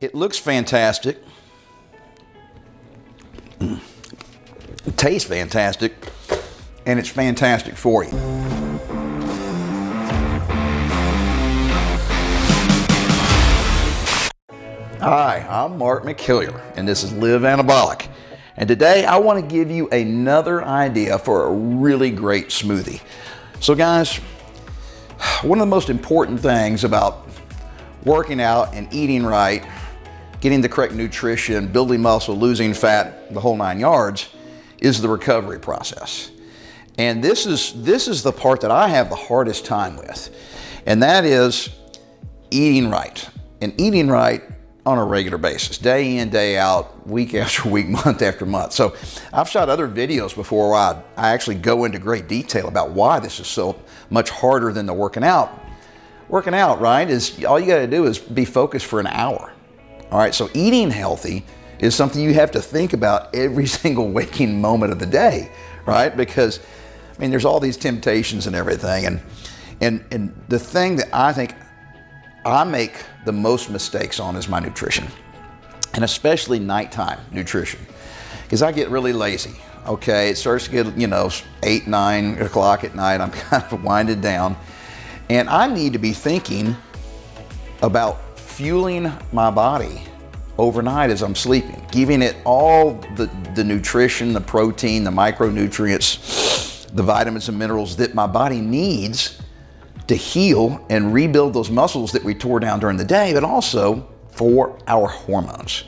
It looks fantastic. It tastes fantastic. And it's fantastic for you. Hi, I'm Mark McHillier, and this is Live Anabolic. And today I want to give you another idea for a really great smoothie. So guys, one of the most important things about working out and eating right, getting the correct nutrition, building muscle, losing fat, the whole 9 yards, is the recovery process. And this is the part that I have the hardest time with, and that is eating right, and eating right on a regular basis, day in, day out, week after week, month after month. So I've shot other videos before where I actually go into great detail about why this is so much harder than the working out. Working out, right, is all you got to do is be focused for an hour. All right, so eating healthy is something you have to think about every single waking moment of the day, right? Because I mean, there's all these temptations and everything, and the thing that I think I make the most mistakes on is my nutrition, and especially nighttime nutrition, because I get really lazy. Okay, it starts to get 8, 9 o'clock at night. I'm kind of winded down, and I need to be thinking about fueling my body overnight as I'm sleeping, giving it all the nutrition, the protein, the micronutrients, the vitamins and minerals that my body needs to heal and rebuild those muscles that we tore down during the day, but also for our hormones.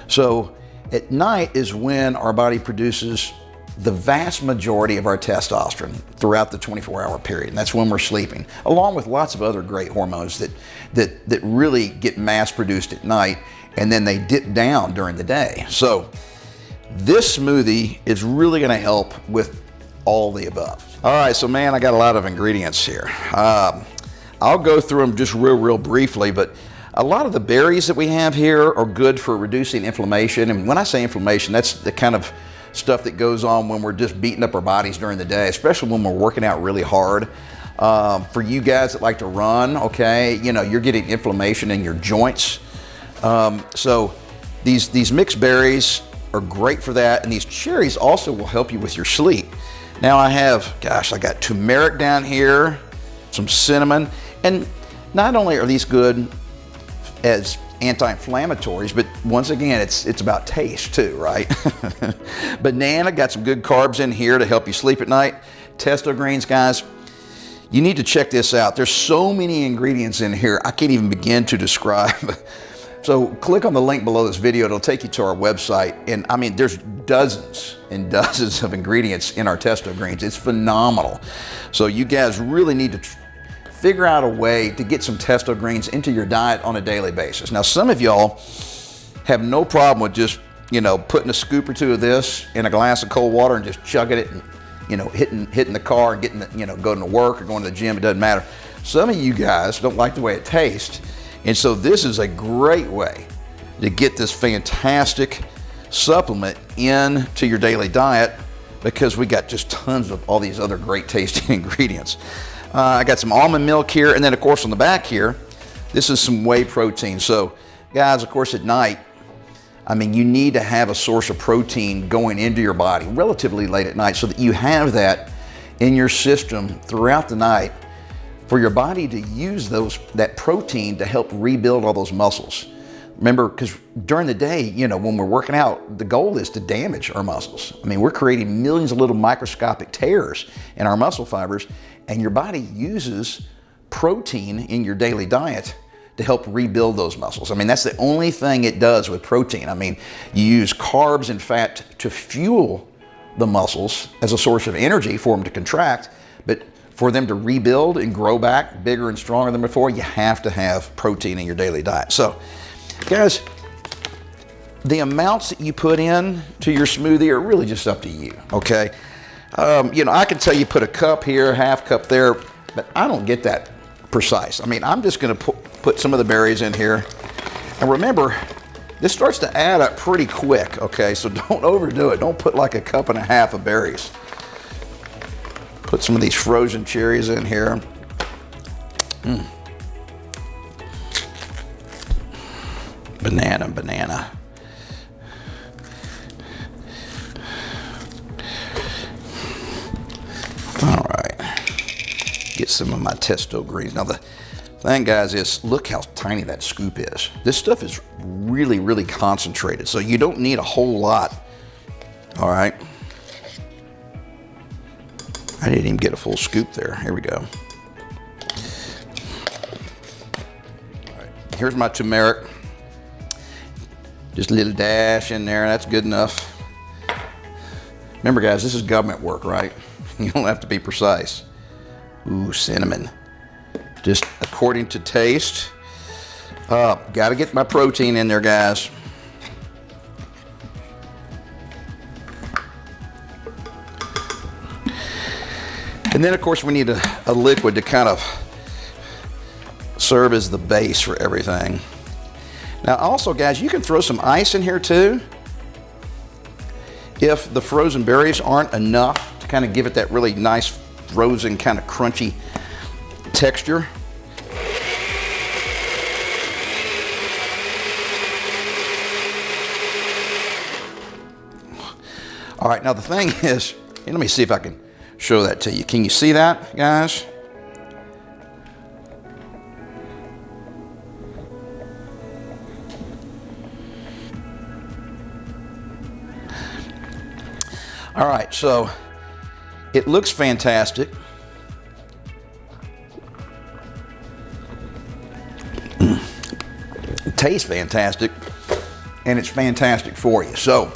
So at night is when our body produces the vast majority of our testosterone throughout the 24-hour period. And that's when we're sleeping, along with lots of other great hormones that really get mass produced at night, and then they dip down during the day. So this smoothie is really gonna help with all the above. All right, so man, I got a lot of ingredients here. I'll go through them just real briefly, but a lot of the berries that we have here are good for reducing inflammation. And when I say inflammation, that's the kind of stuff that goes on when we're just beating up our bodies during the day, especially when we're working out really hard. For you guys that like to run, okay, you're getting inflammation in your joints. So these mixed berries are great for that, and these cherries also will help you with your sleep. Now I got turmeric down here, some cinnamon, and not only are these good as anti-inflammatories, but once again, it's about taste too, right? Banana, got some good carbs in here to help you sleep at night. Testo greens, guys, you need to check this out. There's so many ingredients in here, I can't even begin to describe. So click on the link below this video, it'll take you to our website. And I mean, there's dozens and dozens of ingredients in our testo greens. It's phenomenal. So you guys really need to figure out a way to get some testo greens into your diet on a daily basis. Now, some of y'all have no problem with just, putting a scoop or two of this in a glass of cold water and just chugging it and, hitting the car and getting, going to work or going to the gym, it doesn't matter. Some of you guys don't like the way it tastes. And so this is a great way to get this fantastic supplement into your daily diet, because we got just tons of all these other great tasting ingredients. I got some almond milk here, and then of course on the back here, this is some whey protein. So guys, of course at night, I mean, you need to have a source of protein going into your body relatively late at night so that you have that in your system throughout the night, for your body to use that protein to help rebuild all those muscles. Remember, because during the day, when we're working out, the goal is to damage our muscles. I mean, we're creating millions of little microscopic tears in our muscle fibers, and your body uses protein in your daily diet to help rebuild those muscles. I mean, that's the only thing it does with protein. I mean, you use carbs and fat to fuel the muscles as a source of energy for them to contract, but for them to rebuild and grow back bigger and stronger than before, you have to have protein in your daily diet. So, guys, the amounts that you put in to your smoothie are really just up to you, okay? I can tell you put a cup here, half cup there, but I don't get that precise. I mean, I'm just gonna put some of the berries in here. And remember, this starts to add up pretty quick, okay? So don't overdo it. Don't put like a cup and a half of berries. Put some of these frozen cherries in here. Banana. All right, get some of my testo greens. Now the thing, guys, is look how tiny that scoop is. This stuff is really, really concentrated, so you don't need a whole lot. All right. I didn't even get a full scoop there. Here we go. All right, here's my turmeric. Just a little dash in there, that's good enough. Remember, guys, this is government work, right? You don't have to be precise. Ooh, cinnamon. Just according to taste. Got to get my protein in there, guys. And then, of course, we need a liquid to kind of serve as the base for everything. Now, also, guys, you can throw some ice in here, too, if the frozen berries aren't enough to kind of give it that really nice frozen kind of crunchy texture. All right, now the thing is, let me see if I can show that to you. Can you see that, guys? All right, so it looks fantastic. It tastes fantastic, and it's fantastic for you. So,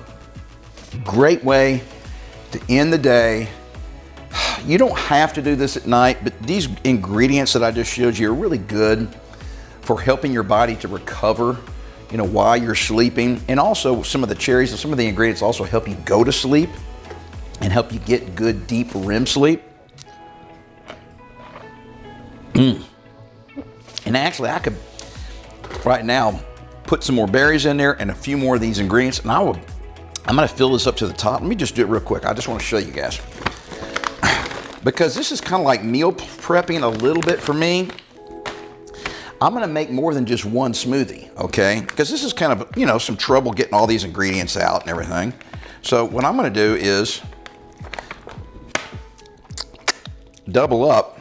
great way to end the day. You don't have to do this at night, but these ingredients that I just showed you are really good for helping your body to recover, you know, while you're sleeping. And also some of the cherries and some of the ingredients also help you go to sleep and help you get good, deep REM sleep. And actually, I could, right now, put some more berries in there and a few more of these ingredients, and I'm gonna fill this up to the top. Let me just do it real quick. I just wanna show you guys. Because this is kind of like meal prepping a little bit for me. I'm gonna make more than just one smoothie, okay? Because this is kind of, you know, some trouble getting all these ingredients out and everything. So what I'm gonna do is double up,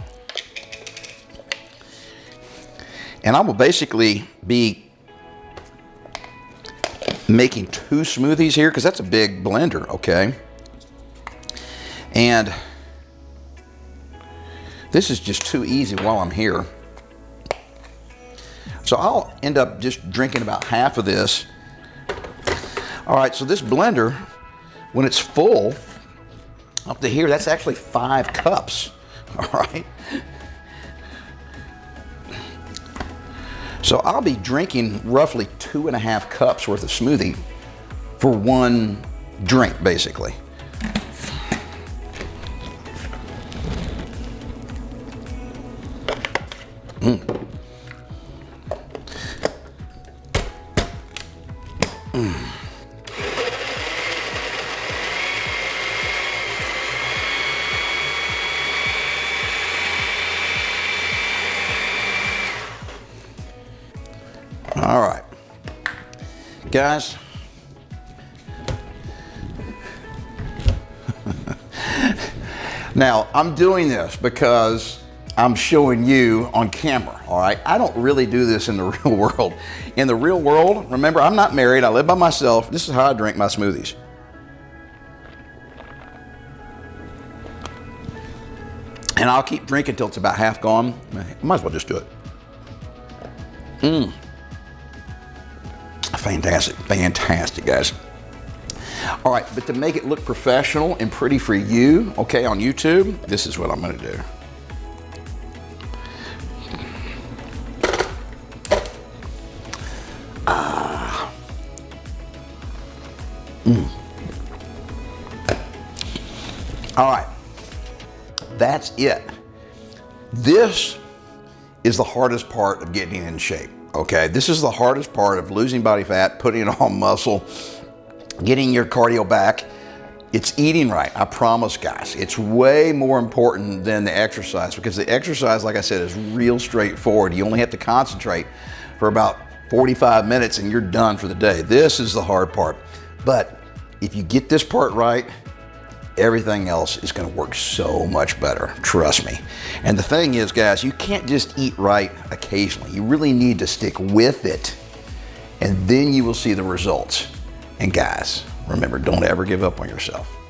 and I will basically be making 2 smoothies here, because that's a big blender, okay? And this is just too easy while I'm here. So I'll end up just drinking about half of this. All right, so this blender, when it's full, up to here, that's actually 5 cups, all right? So I'll be drinking roughly 2.5 cups worth of smoothie for one drink, basically. All right, guys. Now, I'm doing this because I'm showing you on camera, all right? I don't really do this in the real world. In the real world, remember, I'm not married. I live by myself. This is how I drink my smoothies. And I'll keep drinking till it's about half gone. Might as well just do it. Fantastic, fantastic, guys. All right, but to make it look professional and pretty for you, okay, on YouTube, this is what I'm gonna do. All right, that's it. This is the hardest part of getting in shape, okay? This is the hardest part of losing body fat, putting on muscle, getting your cardio back. It's eating right, I promise, guys. It's way more important than the exercise, because the exercise, like I said, is real straightforward. You only have to concentrate for about 45 minutes and you're done for the day. This is the hard part. But if you get this part right, everything else is going to work so much better. Trust me. And the thing is, guys, you can't just eat right occasionally. You really need to stick with it, and then you will see the results. And guys, remember, don't ever give up on yourself.